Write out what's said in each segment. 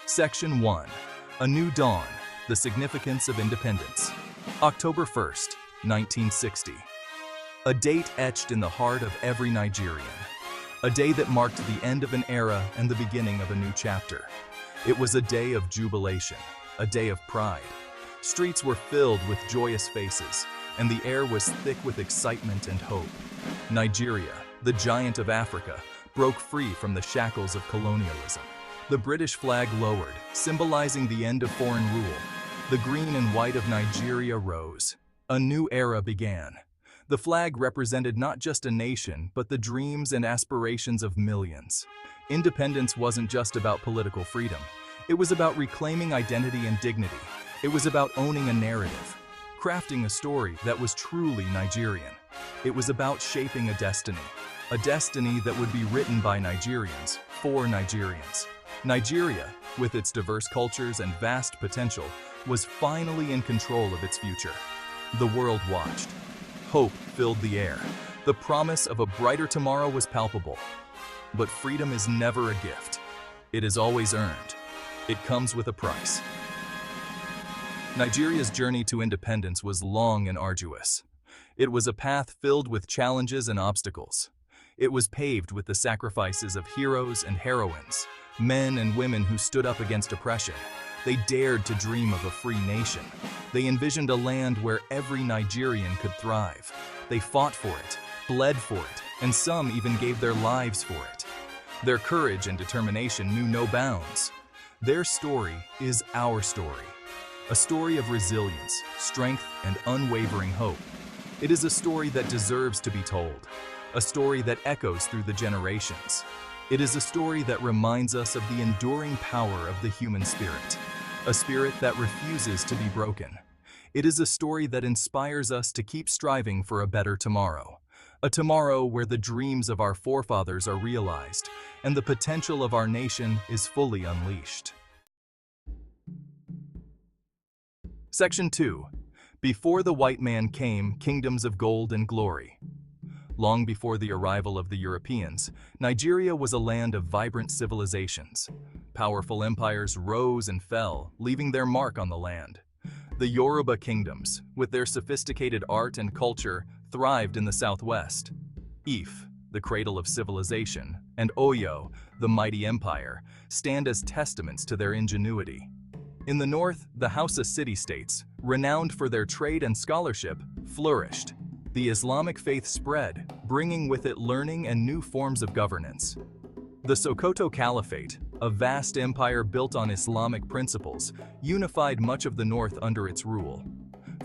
Section 1. A New Dawn, the Significance of Independence. October 1st, 1960. A date etched in the heart of every Nigerian. A day that marked the end of an era and the beginning of a new chapter. It was a day of jubilation, a day of pride. Streets were filled with joyous faces, and the air was thick with excitement and hope. Nigeria, the giant of Africa, broke free from the shackles of colonialism. The British flag lowered, symbolizing the end of foreign rule. The green and white of Nigeria rose. A new era began. The flag represented not just a nation, but the dreams and aspirations of millions. Independence wasn't just about political freedom. It was about reclaiming identity and dignity. It was about owning a narrative, crafting a story that was truly Nigerian. It was about shaping a destiny that would be written by Nigerians, for Nigerians. Nigeria, with its diverse cultures and vast potential, was finally in control of its future. The world watched. Hope filled the air. The promise of a brighter tomorrow was palpable. But freedom is never a gift. It is always earned. It comes with a price. Nigeria's journey to independence was long and arduous. It was a path filled with challenges and obstacles. It was paved with the sacrifices of heroes and heroines, men and women who stood up against oppression. They dared to dream of a free nation. They envisioned a land where every Nigerian could thrive. They fought for it, bled for it, and some even gave their lives for it. Their courage and determination knew no bounds. Their story is our story. A story of resilience, strength, and unwavering hope. It is a story that deserves to be told. A story that echoes through the generations. It is a story that reminds us of the enduring power of the human spirit. A spirit that refuses to be broken. It is a story that inspires us to keep striving for a better tomorrow. A tomorrow where the dreams of our forefathers are realized and the potential of our nation is fully unleashed. Section 2. Before the white man came, kingdoms of gold and glory. Long before the arrival of the Europeans, Nigeria was a land of vibrant civilizations. Powerful empires rose and fell, leaving their mark on the land. The Yoruba kingdoms, with their sophisticated art and culture, thrived in the southwest. Ife, the cradle of civilization, and Oyo, the mighty empire, stand as testaments to their ingenuity. In the north, the Hausa city-states, renowned for their trade and scholarship, flourished. The Islamic faith spread, bringing with it learning and new forms of governance. The Sokoto Caliphate, a vast empire built on Islamic principles, unified much of the north under its rule.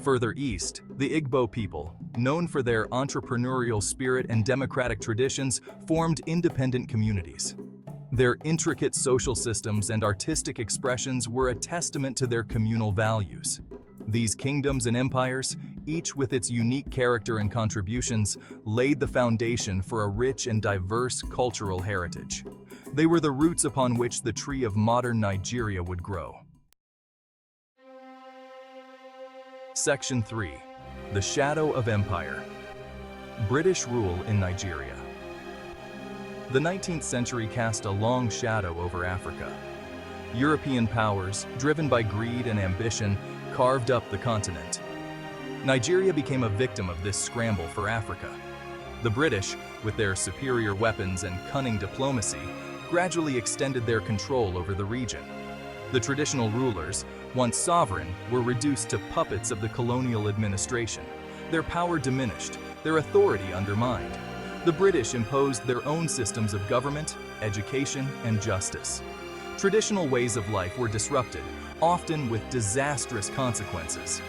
Further east, the Igbo people, known for their entrepreneurial spirit and democratic traditions, formed independent communities. Their intricate social systems and artistic expressions were a testament to their communal values. These kingdoms and empires, each with its unique character and contributions, laid the foundation for a rich and diverse cultural heritage. They were the roots upon which the tree of modern Nigeria would grow. Section 3. The Shadow of Empire. British rule in Nigeria. The 19th century cast a long shadow over Africa. European powers, driven by greed and ambition, carved up the continent. Nigeria became a victim of this scramble for Africa. The British, with their superior weapons and cunning diplomacy, gradually extended their control over the region. The traditional rulers, once sovereign, were reduced to puppets of the colonial administration. Their power diminished, their authority undermined. The British imposed their own systems of government, education, and justice. Traditional ways of life were disrupted, often with disastrous consequences.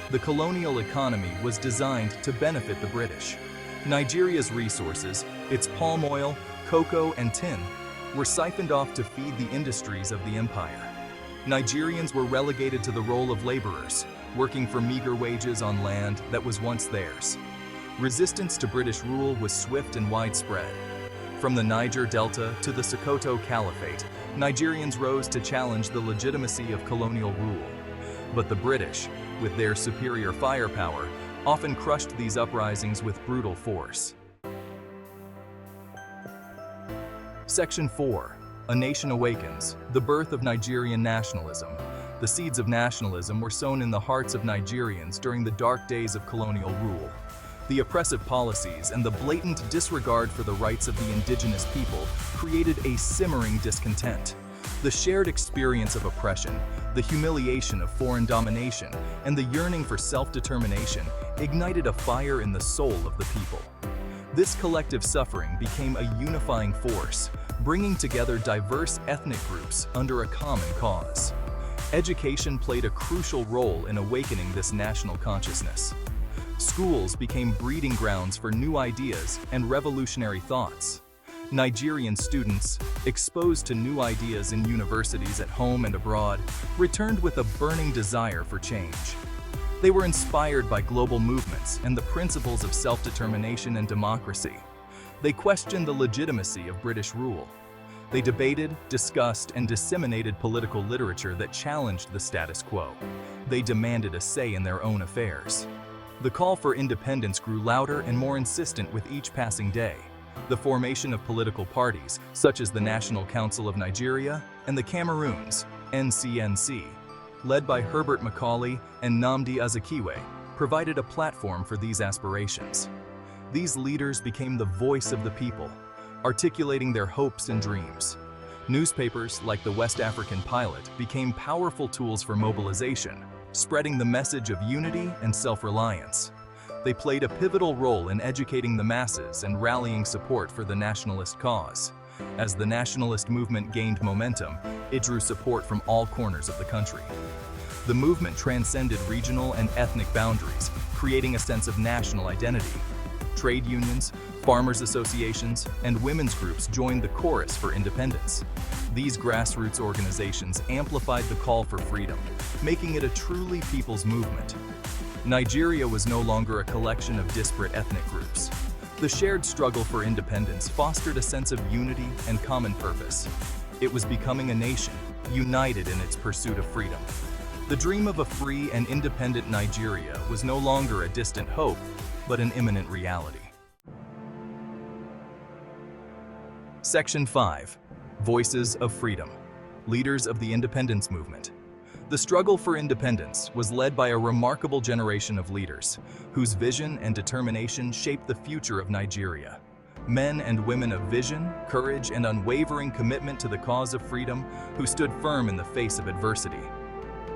The colonial economy was designed to benefit the British. Nigeria's resources, its palm oil, cocoa, and tin, were siphoned off to feed the industries of the empire. Nigerians were relegated to the role of laborers, working for meager wages on land that was once theirs. Resistance to British rule was swift and widespread. From the Niger Delta to the Sokoto Caliphate, Nigerians rose to challenge the legitimacy of colonial rule. But the British, with their superior firepower, often crushed these uprisings with brutal force. Section 4. A Nation Awakens, the birth of Nigerian nationalism. The seeds of nationalism were sown in the hearts of Nigerians during the dark days of colonial rule. The oppressive policies and the blatant disregard for the rights of the indigenous people created a simmering discontent. The shared experience of oppression, the humiliation of foreign domination, and the yearning for self-determination ignited a fire in the soul of the people. This collective suffering became a unifying force, bringing together diverse ethnic groups under a common cause. Education played a crucial role in awakening this national consciousness. Schools became breeding grounds for new ideas and revolutionary thoughts. Nigerian students, exposed to new ideas in universities at home and abroad, returned with a burning desire for change. They were inspired by global movements and the principles of self-determination and democracy. They questioned the legitimacy of British rule. They debated, discussed, and disseminated political literature that challenged the status quo. They demanded a say in their own affairs. The call for independence grew louder and more insistent with each passing day. The formation of political parties, such as the National Council of Nigeria and the Cameroons, NCNC, led by Herbert Macaulay and Nnamdi Azikiwe, provided a platform for these aspirations. These leaders became the voice of the people, articulating their hopes and dreams. Newspapers, like the West African Pilot, became powerful tools for mobilization, spreading the message of unity and self-reliance. They played a pivotal role in educating the masses and rallying support for the nationalist cause. As the nationalist movement gained momentum, it drew support from all corners of the country. The movement transcended regional and ethnic boundaries, creating a sense of national identity. Trade unions, farmers' associations, and women's groups joined the chorus for independence. These grassroots organizations amplified the call for freedom, making it a truly people's movement. Nigeria was no longer a collection of disparate ethnic groups. The shared struggle for independence fostered a sense of unity and common purpose. It was becoming a nation, united in its pursuit of freedom. The dream of a free and independent Nigeria was no longer a distant hope, but an imminent reality. Section 5. Voices of Freedom. Leaders of the Independence Movement. The struggle for independence was led by a remarkable generation of leaders, whose vision and determination shaped the future of Nigeria. Men and women of vision, courage, and unwavering commitment to the cause of freedom, who stood firm in the face of adversity.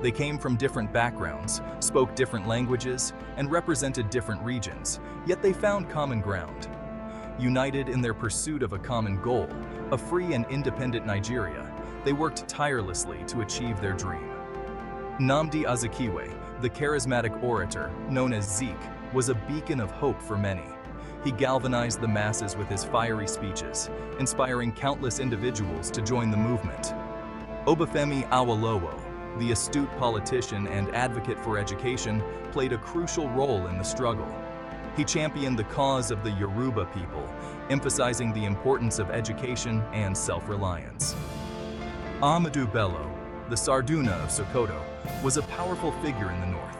They came from different backgrounds, spoke different languages, and represented different regions, yet they found common ground. United in their pursuit of a common goal, a free and independent Nigeria, they worked tirelessly to achieve their dream. Nnamdi Azikiwe, the charismatic orator known as Zeke, was a beacon of hope for many. He galvanized the masses with his fiery speeches, inspiring countless individuals to join the movement. Obafemi Awolowo, the astute politician and advocate for education, played a crucial role in the struggle. He championed the cause of the Yoruba people, emphasizing the importance of education and self-reliance. Ahmadu Bello, the Sarduna of Sokoto, was a powerful figure in the north.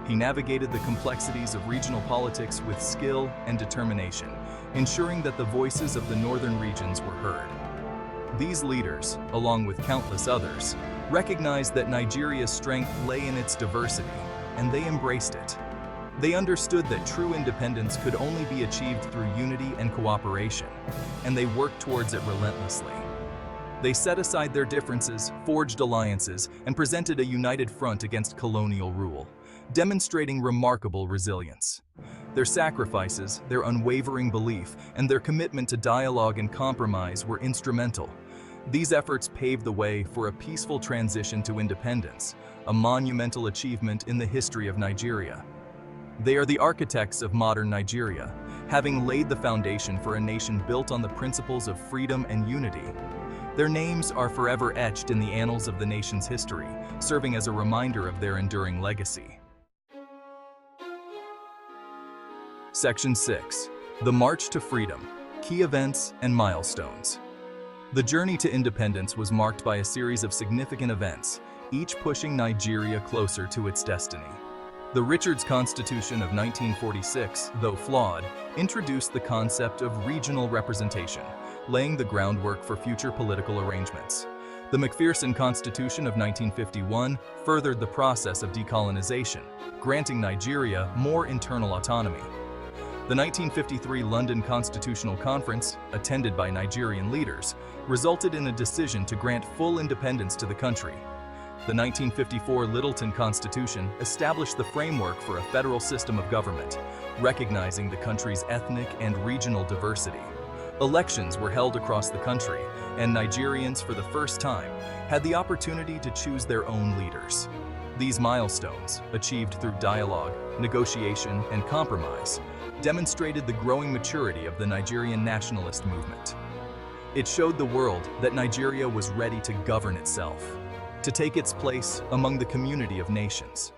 He navigated the complexities of regional politics with skill and determination, ensuring that the voices of the northern regions were heard. These leaders, along with countless others, recognized that Nigeria's strength lay in its diversity, and they embraced it. They understood that true independence could only be achieved through unity and cooperation, and they worked towards it relentlessly. They set aside their differences, forged alliances, and presented a united front against colonial rule, demonstrating remarkable resilience. Their sacrifices, their unwavering belief, and their commitment to dialogue and compromise were instrumental. These efforts paved the way for a peaceful transition to independence, a monumental achievement in the history of Nigeria. They are the architects of modern Nigeria, having laid the foundation for a nation built on the principles of freedom and unity. Their names are forever etched in the annals of the nation's history, serving as a reminder of their enduring legacy. Section 6. The March to Freedom. Key Events and Milestones. The journey to independence was marked by a series of significant events, each pushing Nigeria closer to its destiny. The Richards Constitution of 1946, though flawed, introduced the concept of regional representation, laying the groundwork for future political arrangements. The Macpherson Constitution of 1951 furthered the process of decolonization, granting Nigeria more internal autonomy. The 1953 London Constitutional Conference, attended by Nigerian leaders, resulted in a decision to grant full independence to the country. The 1954 Littleton Constitution established the framework for a federal system of government, recognizing the country's ethnic and regional diversity. Elections were held across the country, and Nigerians, for the first time, had the opportunity to choose their own leaders. These milestones, achieved through dialogue, negotiation, and compromise, demonstrated the growing maturity of the Nigerian nationalist movement. It showed the world that Nigeria was ready to govern itself, to take its place among the community of nations.